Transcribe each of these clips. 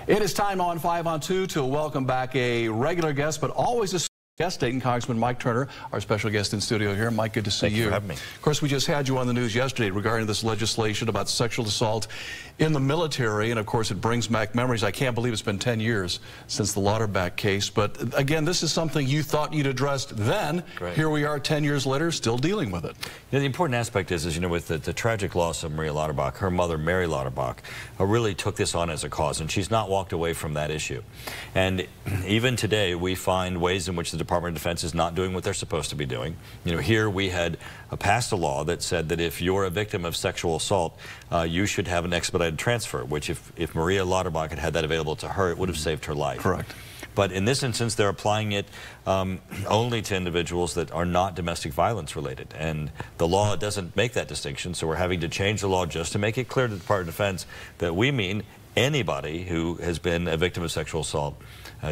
It is time on 5 on 2 to welcome back a regular guest, but always a guest, Congressman Mike Turner, our special guest in studio here. Mike, good to see you. Thank you for having me. Of course, we just had you on the news yesterday regarding this legislation about sexual assault in the military, and of course it brings back memories. I can't believe it's been 10 years since the Lauterbach case, but again, this is something you thought you'd addressed then. Great. Here we are 10 years later, still dealing with it. Yeah, the important aspect is you know, with the tragic loss of Maria Lauterbach, her mother, Mary Lauterbach, really took this on as a cause, and she's not walked away from that issue. And even today, we find ways in which the Department of Defense is not doing what they're supposed to be doing. You know, here we had passed a law that said that if you're a victim of sexual assault, you should have an expedited transfer, which if Maria Lauterbach had had that available to her, it would have saved her life. Correct. But in this instance, they're applying it only to individuals that are not domestic violence related. And the law doesn't make that distinction, so we're having to change the law just to make it clear to the Department of Defense that we mean anybody who has been a victim of sexual assault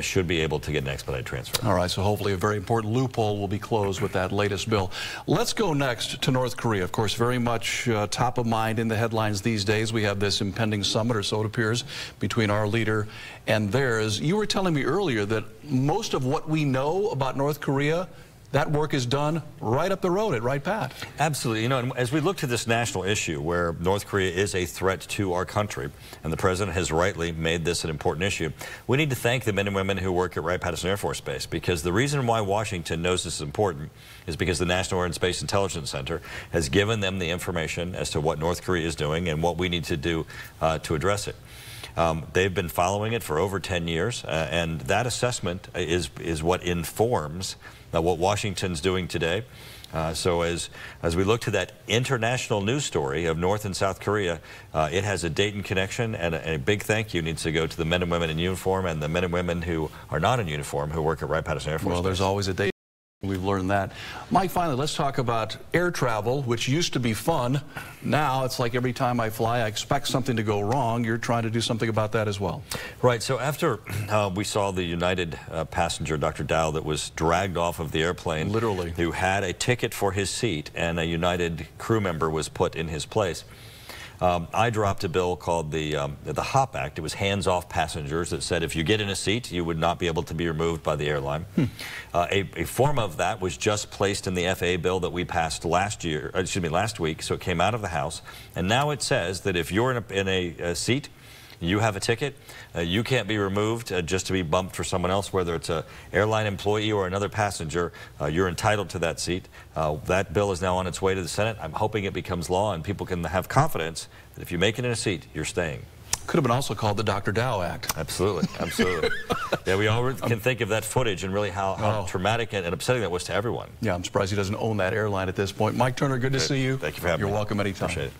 should be able to get an expedited transfer. All right, so hopefully a very important loophole will be closed with that latest bill. Let's go next to North Korea. Of course, very much top of mind in the headlines these days. We have this impending summit, or so it appears, between our leader and theirs. You were telling me earlier that most of what we know about North Korea, that work is done right up the road at Wright-Pat. Absolutely. You know, and as we look to this national issue where North Korea is a threat to our country, and the President has rightly made this an important issue, we need to thank the men and women who work at Wright-Patterson Air Force Base, because the reason why Washington knows this is important is because the National Air and Space Intelligence Center has given them the information as to what North Korea is doing and what we need to do to address it. They've been following it for over 10 years, and that assessment is what informs what Washington's doing today. So as we look to that international news story of North and South Korea, it has a Dayton connection, and a big thank you needs to go to the men and women in uniform and the men and women who are not in uniform who work at Wright-Patterson Air Force Base. Well, there's always a Dayton. We've learned that. Mike, finally, let's talk about air travel, which used to be fun. Now it's like every time I fly, I expect something to go wrong. You're trying to do something about that as well. Right. So after we saw the United passenger, Dr. Dow, that was dragged off of the airplane, literally, who had a ticket for his seat, and a United crew member was put in his place, I dropped a bill called the HOP Act. It was hands-off passengers that said if you get in a seat, you would not be able to be removed by the airline. A form of that was just placed in the FAA bill that we passed last week, so it came out of the House. And now it says that if you're in a seat, you have a ticket, you can't be removed just to be bumped for someone else, whether it's an airline employee or another passenger. You're entitled to that seat. That bill is now on its way to the Senate. I'm hoping it becomes law and people can have confidence that if you make it in a seat, you're staying. Could have been also called the Dr. Dow Act. Absolutely, absolutely. Yeah, we all can think of that footage and really how traumatic and upsetting that was to everyone. Yeah, I'm surprised he doesn't own that airline at this point. Mike Turner, good to see you. Thank you for having me. You're welcome anytime. Appreciate it.